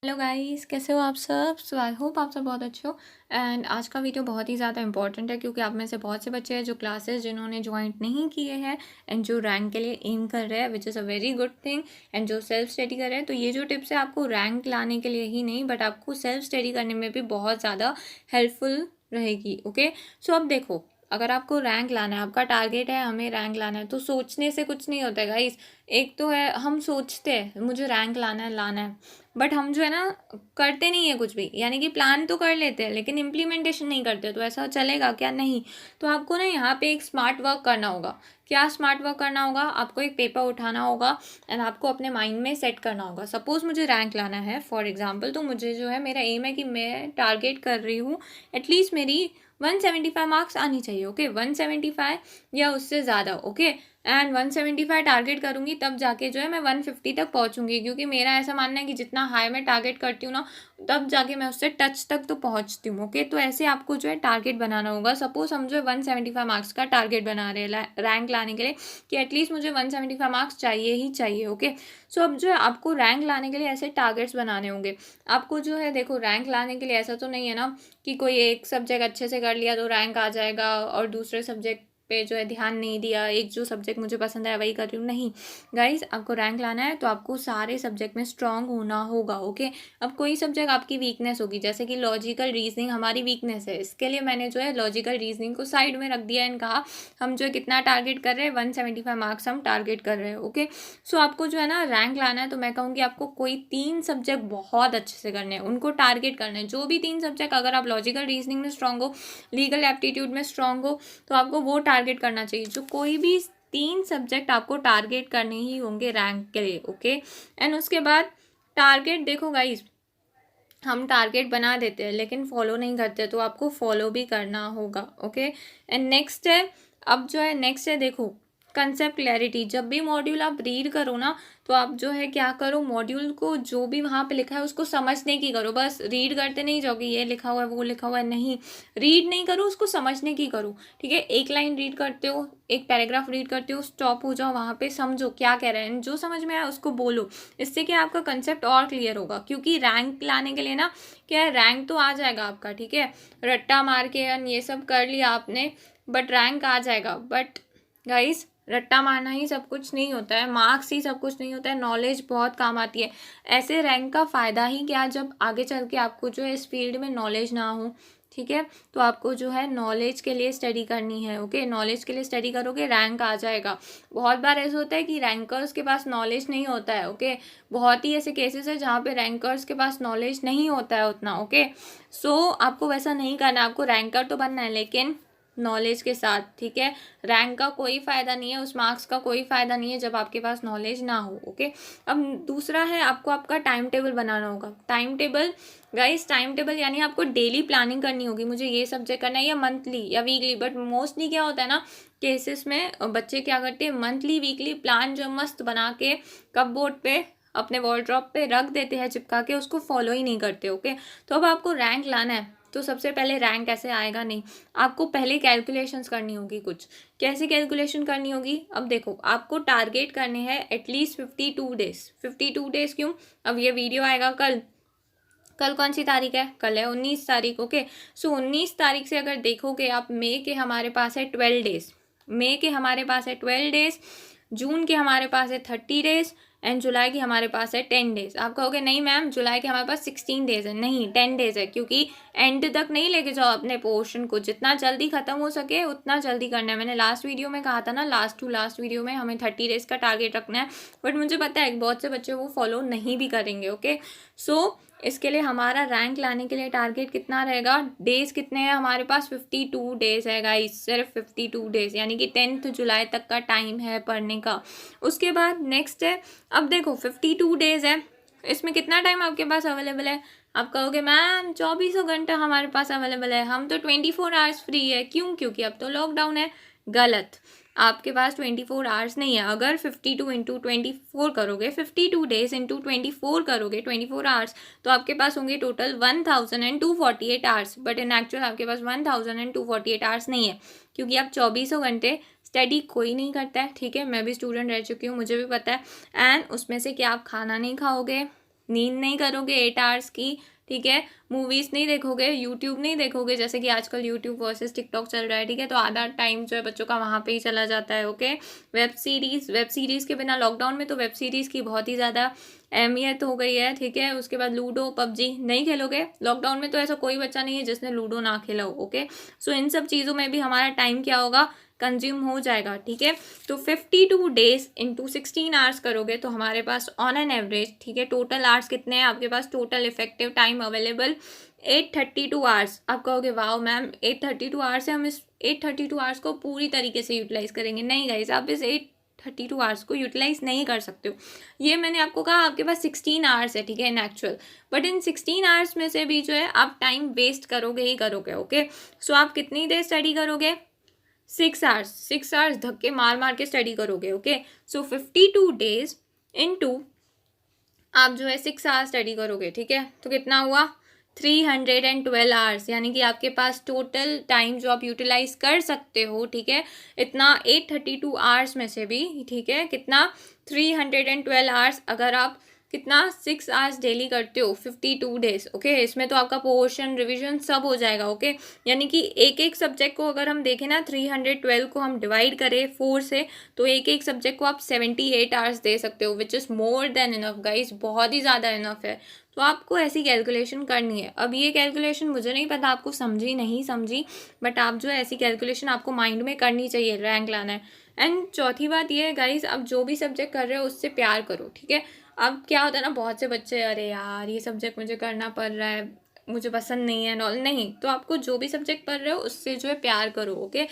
Hello guys, कैसे हो आप सब। सो आई होप आप सब बहुत अच्छे हो। एंड आज का वीडियो बहुत ही ज़्यादा इंपॉर्टेंट है क्योंकि आप में से बहुत से बच्चे हैं जो क्लासेस जिन्होंने ज्वाइन नहीं किए हैं एंड जो रैंक के लिए एम कर रहे हैं, which is a very good thing. And जो सेल्फ स्टडी कर रहे हैं, तो ये जो टिप्स है आपको रैंक लाने के लिए ही नहीं बट आपको सेल्फ स्टडी करने में भी बहुत ज़्यादा हेल्पफुल रहेगी। ओके, सो अब देखो, अगर आपको रैंक लाना है, आपका टारगेट है हमें रैंक लाना है, तो सोचने से कुछ नहीं होता है गाइस। एक तो है हम सोचते हैं मुझे रैंक लाना है, बट हम जो है ना करते नहीं है कुछ भी, यानी कि प्लान तो कर लेते हैं लेकिन इम्प्लीमेंटेशन नहीं करते। तो ऐसा चलेगा क्या? नहीं। तो आपको ना यहाँ पे एक स्मार्ट वर्क करना होगा। क्या स्मार्ट वर्क करना होगा? आपको एक पेपर उठाना होगा एंड आपको अपने माइंड में सेट करना होगा। सपोज मुझे रैंक लाना है फॉर एग्जाम्पल, तो मुझे जो है मेरा एम है कि मैं टारगेट कर रही हूँ एटलीस्ट मेरी 175 मार्क्स आनी चाहिए। ओके, 175 या उससे ज़्यादा। ओके, एंड 175 टारगेट करूंगी तब जाके जो है मैं 150 तक पहुंचूंगी, क्योंकि मेरा ऐसा मानना है कि जितना हाई मैं टारगेट करती हूँ ना, तब जाके मैं उससे टच तक तो पहुंचती हूँ। ओके, तो ऐसे आपको जो है टारगेट बनाना होगा। सपोज हम जो है 175 मार्क्स का टारगेट बना रहे हैं रैंक लाने के लिए, कि एटलीस्ट मुझे 175 मार्क्स चाहिए ही चाहिए। ओके, सो अब जो है आपको रैंक लाने के लिए ऐसे टारगेट्स बनाने होंगे। आपको जो है देखो, रैंक लाने के लिए ऐसा तो नहीं है ना कि कोई एक सब्जेक्ट अच्छे से कर लिया तो रैंक आ जाएगा और दूसरे सब्जेक्ट पे जो है ध्यान नहीं दिया, एक जो सब्जेक्ट मुझे पसंद है वही कर रही हूँ। नहीं गाइस, आपको रैंक लाना है तो आपको सारे सब्जेक्ट में स्ट्रांग होना होगा। ओके, अब कोई सब्जेक्ट आपकी वीकनेस होगी, जैसे कि लॉजिकल रीजनिंग हमारी वीकनेस है, इसके लिए मैंने जो है लॉजिकल रीजनिंग को साइड में रख दिया एंड कहा हम जो है कितना टारगेट कर रहे हैं, 175 मार्क्स हम टारगेट कर रहे हैं। ओके, सो आपको जो है ना रैंक लाना है तो मैं कहूँगी आपको कोई 3 सब्जेक्ट बहुत अच्छे से करने हैं, उनको टारगेट करना है। जो भी 3 सब्जेक्ट, अगर आप लॉजिकल रीजनिंग में स्ट्रांग हो, लीगल एप्टीट्यूड में स्ट्रांग हो, तो आपको वो टारगेट करना चाहिए। जो कोई भी 3 सब्जेक्ट आपको टारगेट करने ही होंगे रैंक के लिए। ओके, एंड उसके बाद टारगेट देखो गाइस, हम टारगेट बना देते हैं लेकिन फॉलो नहीं करते, तो आपको फॉलो भी करना होगा। ओके, एंड नेक्स्ट है, अब जो है नेक्स्ट है देखो, कंसेप्ट क्लैरिटी। जब भी मॉड्यूल आप रीड करो ना, तो आप जो है क्या करो, मॉड्यूल को जो भी वहाँ पे लिखा है उसको समझने की करो। बस रीड करते नहीं जाओगे, ये लिखा हुआ है वो लिखा हुआ है, नहीं, रीड नहीं करो, उसको समझने की करो। ठीक है, एक लाइन रीड करते हो, एक पैराग्राफ रीड करते हो, स्टॉप हो जाओ, वहाँ पे समझो क्या कह रहे हैं, जो समझ में आया उसको बोलो। इससे क्या आपका कंसेप्ट और क्लियर होगा, क्योंकि रैंक लाने के लिए ना क्या है, रैंक तो आ जाएगा आपका, ठीक है, रट्टा मार के ये सब कर लिया आपने, बट रैंक आ जाएगा। बट गाइस, रट्टा मारना ही सब कुछ नहीं होता है, मार्क्स ही सब कुछ नहीं होता है, नॉलेज बहुत काम आती है। ऐसे रैंक का फ़ायदा ही क्या जब आगे चल के आपको जो है इस फील्ड में नॉलेज ना हो। ठीक है, तो आपको जो है नॉलेज के लिए स्टडी करनी है। ओके, नॉलेज के लिए स्टडी करोगे रैंक आ जाएगा। बहुत बार ऐसा होता है कि रैंकर्स के पास नॉलेज नहीं होता है। ओके, बहुत ही ऐसे केसेस है जहाँ पे रैंकर्स के पास नॉलेज नहीं होता है उतना। ओके, सो आपको वैसा नहीं करना, आपको रैंकर तो बनना है लेकिन नॉलेज के साथ। ठीक है, रैंक का कोई फ़ायदा नहीं है, उस मार्क्स का कोई फ़ायदा नहीं है जब आपके पास नॉलेज ना हो। ओके, अब दूसरा है, आपको आपका टाइम टेबल बनाना होगा। Time table guys, time table यानी आपको डेली प्लानिंग करनी होगी, मुझे ये सब्जेक्ट करना है, या मंथली या वीकली। बट मोस्टली क्या होता है ना, केसेस में बच्चे क्या करते हैं, मंथली वीकली प्लान जो मस्त बना के कप बोर्ड पे अपने वॉलड्रॉप पे रख देते हैं चिपका के, उसको फॉलो ही नहीं करते। ओके, तो अब आपको रैंक लाना है तो सबसे पहले रैंक ऐसे आएगा नहीं, आपको पहले कैलकुलेशंस करनी होगी कुछ। कैसे कैलकुलेशन करनी होगी? अब देखो, आपको टारगेट करने हैं एटलीस्ट 52 डेज। 52 डेज क्यों? अब ये वीडियो आएगा कल, कल कौन सी तारीख है? कल है 19 तारीख। ओके, सो 19 तारीख से अगर देखोगे आप, मई के हमारे पास है 12 डेज, मई के हमारे पास है 12 डेज, जून के हमारे पास है 30 डेज एंड जुलाई की हमारे पास है 10 डेज। आप कहोगे नहीं मैम, जुलाई के हमारे पास 16 डेज है। नहीं, 10 डेज है, क्योंकि एंड तक नहीं लेके जाओ अपने पोर्शन को, जितना जल्दी खत्म हो सके उतना जल्दी करना है। मैंने लास्ट वीडियो में कहा था ना, लास्ट टू लास्ट वीडियो में, हमें 30 डेज का टारगेट रखना है, बट मुझे पता है बहुत से बच्चे वो फॉलो नहीं भी करेंगे। ओके, सो इसके लिए हमारा रैंक लाने के लिए टारगेट कितना रहेगा, डेज कितने हैं हमारे पास? 52 डेज है गाइस, सिर्फ 52 डेज, यानी कि 10 जुलाई तक का टाइम है पढ़ने का। उसके बाद नेक्स्ट है, अब देखो 52 डेज है, इसमें कितना टाइम आपके पास अवेलेबल है? आप कहोगे मैम 24 घंटा हमारे पास अवेलेबल है, हम तो 24 आवर्स फ्री है। क्यों? क्योंकि अब तो लॉकडाउन है। गलत, आपके पास 24 आवर्स नहीं है। अगर 52 इंटू 24 करोगे, 52 डेज इंटू 24 करोगे, 24 आवर्स, तो आपके पास होंगे total 1248 hours. But in actual आपके पास 1248 आवर्स नहीं है, क्योंकि आप 24 घंटे स्टडी कोई नहीं करता है। ठीक है, मैं भी स्टूडेंट रह चुकी हूँ, मुझे भी पता है। एंड उसमें से क्या आप खाना नहीं खाओगे, नींद नहीं करोगे 8 आवर्स की, ठीक है, मूवीज़ नहीं देखोगे, यूट्यूब नहीं देखोगे, जैसे कि आजकल यूट्यूब वर्सेस टिकटॉक चल रहा है, ठीक है, तो आधा टाइम जो है बच्चों का वहाँ पे ही चला जाता है। ओके, वेब सीरीज़ के बिना लॉकडाउन में तो वेब सीरीज़ की बहुत ही ज़्यादा अहमियत हो गई है, ठीक है। उसके बाद लूडो पबजी नहीं खेलोगे लॉकडाउन में, तो ऐसा कोई बच्चा नहीं है जिसने लूडो ना खेला हो। ओके, सो इन सब चीज़ों में भी हमारा टाइम क्या होगा, कंज्यूम हो जाएगा, ठीक है। तो 52 डेज इंटू 16 आवर्स करोगे तो हमारे पास ऑन एन एवरेज, ठीक है, टोटल आवर्स कितने हैं आपके पास, total effective time available 832 hours. आप कहोगे वाओ मैम 832 आवर्स है, हम इस 832 आवर्स को पूरी तरीके से यूटिलाइज करेंगे। नहीं गाइस, आप इस 832 आवर्स को यूटिलाइज नहीं कर सकते हो। ये मैंने आपको कहा आपके पास 16 आवर्स है, ठीक है, इन एक्चुअल, बट इन 16 आवर्स में से भी जो है आप टाइम वेस्ट करोगे ही करोगे। ओके, सो आप कितनी देर स्टडी करोगे, 6 आवर्स धक्के मार मार के स्टडी करोगे। ओके, सो 52 डेज इनटू आप जो है 6 आवर्स स्टडी करोगे, ठीक है, तो कितना हुआ 312 आवर्स, यानी कि आपके पास टोटल टाइम जो आप यूटिलाइज कर सकते हो, ठीक है, इतना 832 आवर्स में से भी, ठीक है, कितना 312 आवर्स, अगर आप कितना 6 आवर्स डेली करते हो 52 डेज। ओके, इसमें तो आपका पोर्शन रिविजन सब हो जाएगा। ओके, यानी कि एक एक सब्जेक्ट को अगर हम देखें ना, 312 को हम डिवाइड करें 4 से, तो एक एक सब्जेक्ट को आप 78 आवर्स दे सकते हो, which is more than enough guys, बहुत ही ज़्यादा इनफ है। तो आपको ऐसी कैलकुलेशन करनी है। अब ये कैलकुलेशन मुझे नहीं पता आपको समझी नहीं समझी, बट आप जो है ऐसी कैलकुलेशन आपको माइंड में करनी चाहिए, रैंक लाना है। एंड चौथी बात ये है गाइस, आप जो भी सब्जेक्ट कर रहे हो उससे प्यार करो, ठीक है। अब क्या होता है ना, बहुत से बच्चे अरे यार ये सब्जेक्ट मुझे करना पड़ रहा है, मुझे पसंद नहीं है, नॉल नहीं, तो आपको जो भी सब्जेक्ट पढ़ रहे हो उससे जो है प्यार करो। ओके,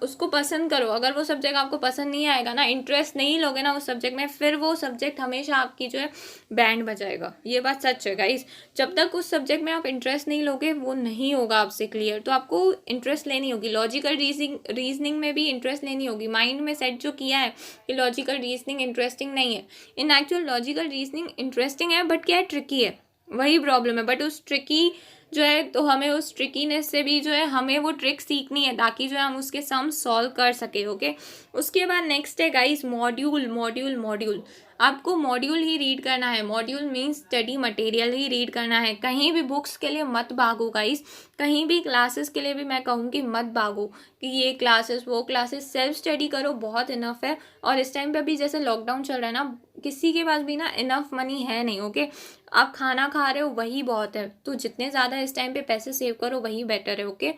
उसको पसंद करो। अगर वो सब्जेक्ट आपको पसंद नहीं आएगा ना, इंटरेस्ट नहीं लोगे ना उस सब्जेक्ट में, फिर वो सब्जेक्ट हमेशा आपकी जो है बैंड बजाएगा। ये बात सच है गाइस, जब तक उस सब्जेक्ट में आप इंटरेस्ट नहीं लोगे वो नहीं होगा आपसे क्लियर। तो आपको इंटरेस्ट लेनी होगी, लॉजिकल रीजनिंग में भी इंटरेस्ट लेनी होगी। माइंड में सेट जो किया है कि लॉजिकल रीजनिंग इंटरेस्टिंग नहीं है, इन एक्चुअल लॉजिकल रीजनिंग इंटरेस्टिंग है, बट क्या है, ट्रिकी है, वही प्रॉब्लम है। बट उस ट्रिकी जो है, तो हमें उस ट्रिकीनेस से भी जो है हमें वो ट्रिक सीखनी है, ताकि जो है हम उसके सम सॉल्व कर सके। ओके, उसके बाद नेक्स्ट है गाइस मॉड्यूल मॉड्यूल मॉड्यूल। आपको मॉड्यूल ही रीड करना है, मॉड्यूल मीन्स स्टडी मटेरियल ही रीड करना है। कहीं भी बुक्स के लिए मत भागो गाइस, कहीं भी क्लासेस के लिए भी मैं कहूँगी मत भागो कि ये क्लासेस वो क्लासेस, सेल्फ स्टडी करो, बहुत इनफ है। और इस टाइम पे अभी जैसे लॉकडाउन चल रहा है ना, किसी के पास भी ना इनफ मनी है नहीं। ओके, आप खाना खा रहे हो वही बहुत है, तो जितने ज़्यादा इस टाइम पे पैसे सेव करो वही बेटर है। ओके,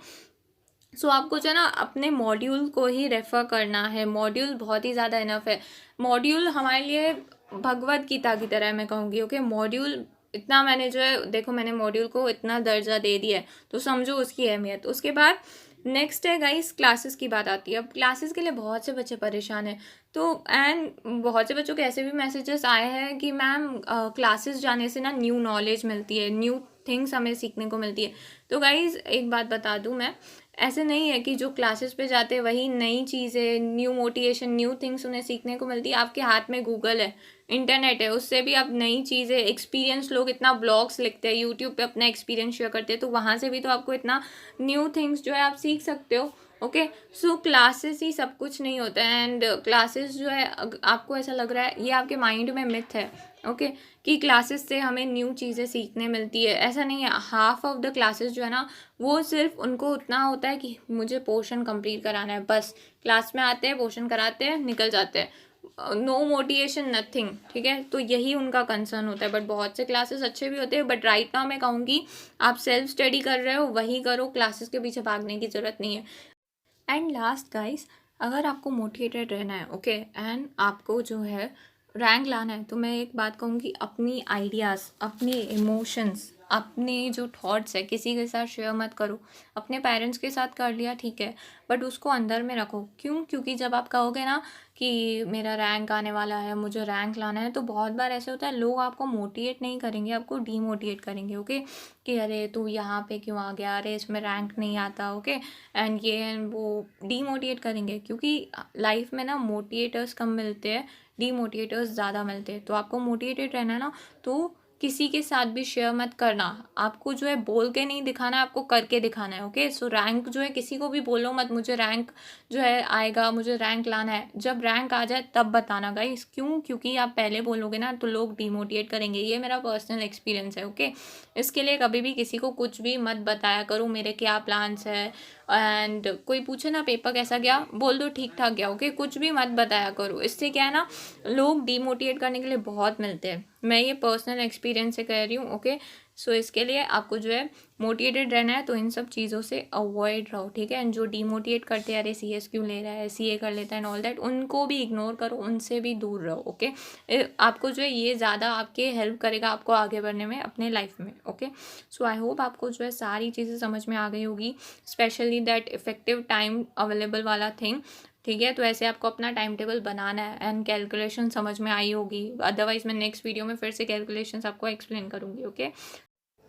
सो आपको जो है ना अपने मॉड्यूल को ही रेफ़र करना है, मॉड्यूल बहुत ही ज़्यादा इनफ है। मॉड्यूल हमारे लिए भगवत गीता की तरह है, मैं कहूँगी। ओके, मॉड्यूल इतना मैंने जो है, देखो मैंने मॉड्यूल को इतना दर्जा दे दिया है, तो समझो उसकी अहमियत। उसके बाद नेक्स्ट है गाइस क्लासेस की बात आती है। अब क्लासेस के लिए बहुत से बच्चे परेशान हैं, तो एंड बहुत से बच्चों के ऐसे भी मैसेजेस आए हैं कि मैम क्लासेस जाने से ना न्यू नॉलेज मिलती है, न्यू थिंग्स हमें सीखने को मिलती है। तो गाइस एक बात बता दूं मैं, ऐसे नहीं है कि जो क्लासेस पे जाते हैं वही नई चीज़ें, न्यू मोटिवेशन, न्यू थिंग्स उन्हें सीखने को मिलती है। आपके हाथ में गूगल है, इंटरनेट है, उससे भी आप नई चीज़ें, एक्सपीरियंस, लोग इतना ब्लॉग्स लिखते हैं, यूट्यूब पे अपना एक्सपीरियंस शेयर करते हैं, तो वहाँ से भी तो आपको इतना न्यू थिंग्स जो है आप सीख सकते हो। ओके, सो क्लासेस ही सब कुछ नहीं होता है। एंड क्लासेस जो है आपको ऐसा लग रहा है, ये आपके माइंड में मिथ है। ओके, कि क्लासेस से हमें न्यू चीज़ें सीखने मिलती है, ऐसा नहीं है। हाफ ऑफ द क्लासेस जो है ना, वो सिर्फ उनको उतना होता है कि मुझे पोर्शन कंप्लीट कराना है, बस क्लास में आते हैं, पोर्शन कराते हैं, निकल जाते हैं, नो मोटिवेशन नथिंग, ठीक है। तो यही उनका कंसर्न होता है। बट बहुत से क्लासेस अच्छे भी होते हैं, बट राइट नाउ मैं कहूँगी आप सेल्फ स्टडी कर रहे हो वही करो, क्लासेस के पीछे भागने की ज़रूरत नहीं है। एंड लास्ट गाइस, अगर आपको मोटिवेटेड रहना है, ओके, एंड आपको जो है रैंक लाना है, तो मैं एक बात कहूँगी, अपनी आइडियाज़, अपने इमोशंस, अपने जो थॉट्स है किसी के साथ शेयर मत करो। अपने पेरेंट्स के साथ कर लिया ठीक है, बट उसको अंदर में रखो। क्यों? क्योंकि जब आप कहोगे ना कि मेरा रैंक आने वाला है, मुझे रैंक लाना है, तो बहुत बार ऐसे होता है लोग आपको मोटिवेट नहीं करेंगे, आपको डीमोटिवेट करेंगे। ओके, कि अरे तू यहाँ पे क्यों आ गया, अरे इसमें रैंक नहीं आता। ओके, एंड ये एंड वो डीमोटिवेट करेंगे, क्योंकि लाइफ में ना मोटिवेटर्स कम मिलते हैं, डीमोटिवेटर्स ज़्यादा मिलते हैं। तो आपको मोटिवेटेड रहना है ना, तो किसी के साथ भी शेयर मत करना। आपको जो है बोल के नहीं दिखाना है, आपको करके दिखाना है। ओके, सो रैंक जो है किसी को भी बोलो मत मुझे रैंक जो है आएगा, मुझे रैंक लाना है। जब रैंक आ जाए तब बताना गाइस। क्यों? क्योंकि आप पहले बोलोगे ना तो लोग डिमोटिवेट करेंगे। ये मेरा पर्सनल एक्सपीरियंस है। ओके, इसके लिए कभी भी किसी को कुछ भी मत बताया करो मेरे क्या प्लान्स है। एंड कोई पूछे ना पेपर कैसा गया, बोल दो ठीक ठाक गया। ओके, कुछ भी मत बताया करो। इससे क्या है ना, लोग डिमोटिवेट करने के लिए बहुत मिलते हैं। मैं ये पर्सनल एक्सपीरियंस से कह रही हूँ। ओके, सो इसके लिए आपको जो है मोटिवेटेड रहना है तो इन सब चीज़ों से अवॉइड रहो। ठीक है, एंड जो डिमोटिवेट करते हैं, अरे CS क्यों ले रहा है, CA कर लेता है एंड ऑल दैट, उनको भी इग्नोर करो, उनसे भी दूर रहो। ओके, आपको जो है ये ज़्यादा आपके हेल्प करेगा आपको आगे बढ़ने में अपने लाइफ में। ओके, सो आई होप आपको जो है सारी चीज़ें समझ में आ गई होगी, specially that effective time available वाला थिंग। ठीक है, तो ऐसे आपको अपना टाइम टेबल बनाना है एंड कैलकुलेशन समझ में आई होगी। अदरवाइज मैं नेक्स्ट वीडियो में फिर से कैलकुलेशंस आपको एक्सप्लेन करूँगी। ओके,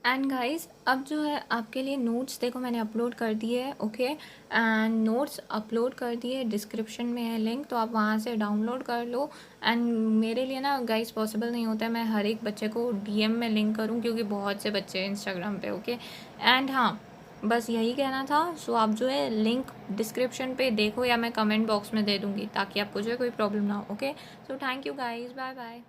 एंड गाइस अब जो है आपके लिए नोट्स देखो मैंने अपलोड कर दिए है। ओके, एंड नोट्स अपलोड कर दिए, डिस्क्रिप्शन में है लिंक, तो आप वहाँ से डाउनलोड कर लो। एंड मेरे लिए ना गाइस पॉसिबल नहीं होता है मैं हर एक बच्चे को DM में लिंक करूँ, क्योंकि बहुत से बच्चे हैं इंस्टाग्राम पे। ओके, एंड हाँ, बस यही कहना था। सो आप जो है लिंक डिस्क्रिप्शन पे देखो या मैं कमेंट बॉक्स में दे दूँगी, ताकि आपको जो है कोई प्रॉब्लम ना हो। Okay, so thank you guys, bye bye.